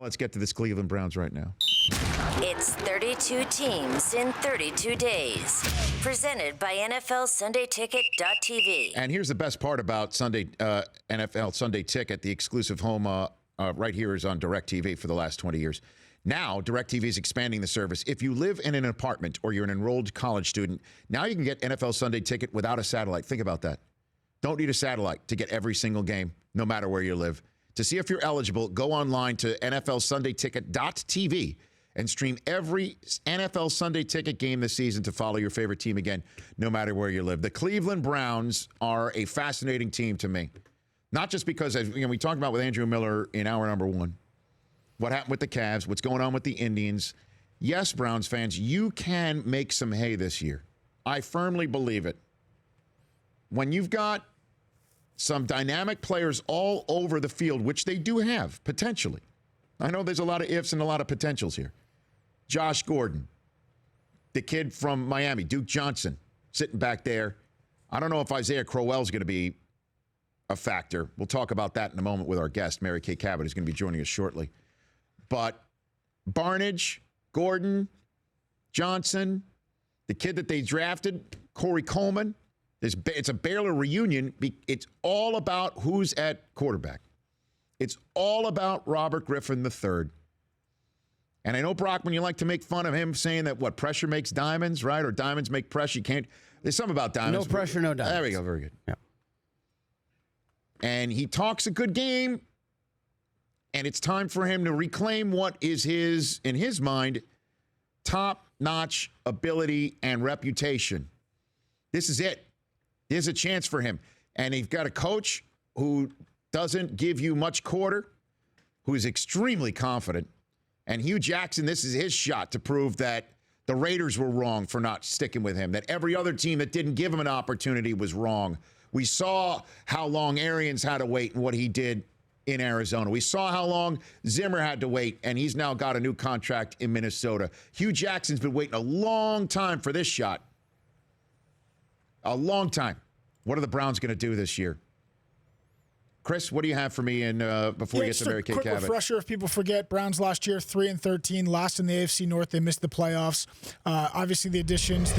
Let's get to this Cleveland Browns right now. It's 32 teams in 32 days. Presented by NFLSundayTicket.tv. And here's the best part about NFL Sunday Ticket. The exclusive home right here is on DirecTV for the last 20 years. Now, DirecTV is expanding the service. If you live in an apartment or you're an enrolled college student, now you can get NFL Sunday Ticket without a satellite. Think about that. Don't need a satellite to get every single game, no matter where you live. To see if you're eligible, go online to NFLSundayTicket.tv and stream every NFL Sunday Ticket game this season to follow your favorite team again, no matter where you live. The Cleveland Browns are a fascinating team to me. Not just because, as we talked about with Andrew Miller in hour number one, what happened with the Cavs, what's going on with the Indians. Yes, Browns fans, you can make some hay this year. I firmly believe it. When you've got some dynamic players all over the field, which they do have, potentially. I know there's a lot of ifs and a lot of potentials here. Josh Gordon, the kid from Miami, Duke Johnson, sitting back there. I don't know if Isaiah Crowell's going to be a factor. We'll talk about that in a moment with our guest, Mary Kay Cabot, who's going to be joining us shortly. But Barnidge, Gordon, Johnson, the kid that they drafted, Corey Coleman, it's a Baylor reunion. It's all about who's at quarterback. It's all about Robert Griffin III. And I know, Brockman, you like to make fun of him saying that, pressure makes diamonds, right? Or diamonds make pressure. You can't. There's something about diamonds. No pressure, no diamonds. There we go. Very good. Yeah. And he talks a good game. And it's time for him to reclaim what is in his mind, top-notch ability and reputation. This is it. There's a chance for him. And you've got a coach who doesn't give you much quarter, who is extremely confident. And Hugh Jackson, this is his shot to prove that the Raiders were wrong for not sticking with him, that every other team that didn't give him an opportunity was wrong. We saw how long Arians had to wait and what he did in Arizona. We saw how long Zimmer had to wait, and he's now got a new contract in Minnesota. Hugh Jackson's been waiting a long time for this shot. A long time. What are the Browns going to do this year? Chris, what do you have for me before we get to Mary Kay Cabot? Quick refresher, if people forget, Browns last year, 3-13, last in the AFC North. They missed the playoffs. Obviously, the additions,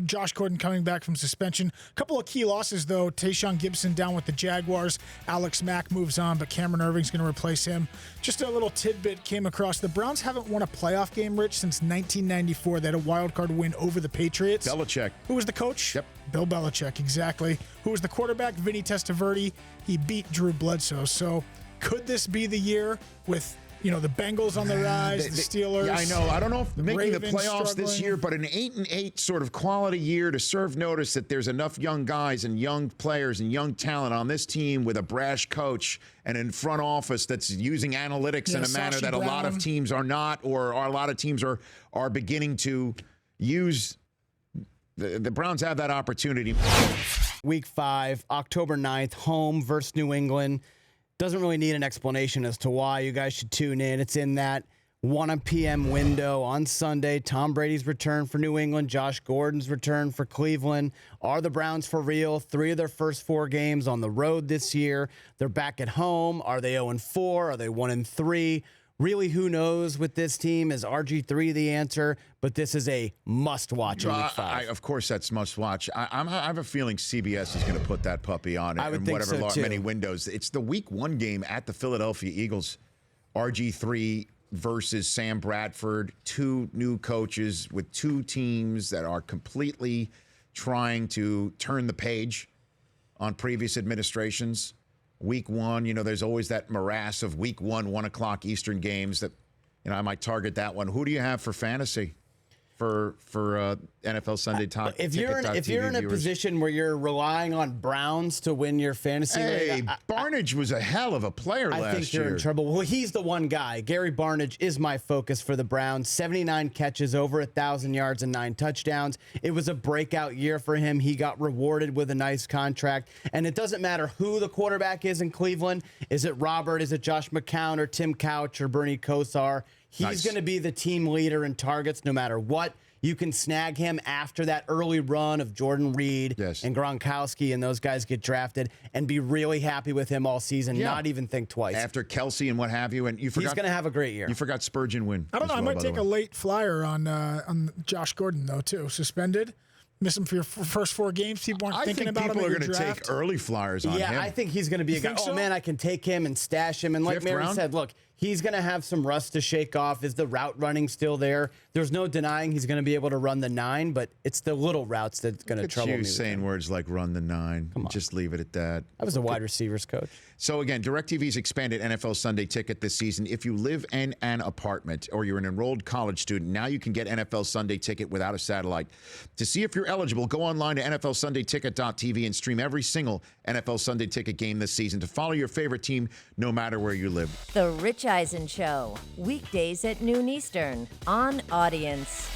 Josh Gordon coming back from suspension. A couple of key losses, though. Tayshaun Gibson down with the Jaguars. Alex Mack moves on, but Cameron Irving's going to replace him. Just a little tidbit came across. The Browns haven't won a playoff game, Rich, since 1994. They had a wild card win over the Patriots. Belichick. Who was the coach? Yep. Bill Belichick, exactly. Who was the quarterback? Vinny Testaverde. He beat Drew Bledsoe. So could this be the year with, the Bengals on the rise, the Steelers? Yeah, I know. I don't know if making Ravens the playoffs this year, but an 8-8 sort of quality year to serve notice that there's enough young guys and young players and young talent on this team with a brash coach and in front office that's using analytics in a manner that a lot of teams are not, or a lot of teams are beginning to use. The Browns have that opportunity. Week 5, October 9th, home versus New England. Doesn't really need an explanation as to why. You guys should tune in. It's in that 1 p.m. window on Sunday. Tom Brady's return for New England. Josh Gordon's return for Cleveland. Are the Browns for real? 3 of their first 4 games on the road this year. They're back at home. Are they 0-4? Are they 1-3? Really, who knows with this team? Is RG3 the answer? But this is a must-watch in Week 5. Of course, that's must-watch. I have a feeling CBS is going to put that puppy on I would in think whatever so, too. many windows. It's the Week 1 game at the Philadelphia Eagles. RG3 versus Sam Bradford. 2 new coaches with 2 teams that are completely trying to turn the page on previous administrations. Week 1, there's always that morass of Week 1, 1 o'clock Eastern games that, I might target that one. Who do you have for fantasy for NFL Sunday Talk? If you're in a position where you're relying on Browns to win your fantasy league, Barnidge was a hell of a player last year. I think you're in trouble. Well, he's the one guy. Gary Barnidge is my focus for the Browns. 79 catches, over 1,000 yards, and 9 touchdowns. It was a breakout year for him. He got rewarded with a nice contract. And it doesn't matter who the quarterback is in Cleveland. Is it Robert? Is it Josh McCown or Tim Couch or Bernie Kosar? He's going to be the team leader in targets no matter what. you can snag him after that early run of Jordan Reed and Gronkowski and those guys get drafted and be really happy with him all season, not even think twice. After Kelsey and what have you, and you forgot. He's going to have a great year. You forgot Spurgeon win. I don't know. I might take a late flyer on Josh Gordon, though, too. Suspended. Miss him for your first 4 games. People aren't thinking about him. I think people are going to take early flyers on him. Yeah, I think he's going to be a guy. So? Oh, man, I can take him and stash him. And like Mary said, look, he's going to have some rust to shake off. Is the route running still there? There's no denying he's going to be able to run the 9, but it's the little routes that's going to trouble me. You saying words like run the 9. Come on. Just leave it at that. I was a wide receivers coach. So again, DirecTV's expanded NFL Sunday Ticket this season. If you live in an apartment or you're an enrolled college student, now you can get NFL Sunday Ticket without a satellite. To see if you're eligible, go online to NFLSundayTicket.tv and stream every single NFL Sunday Ticket game this season to follow your favorite team no matter where you live. The Rich Eisen Show, weekdays at noon Eastern on Audience.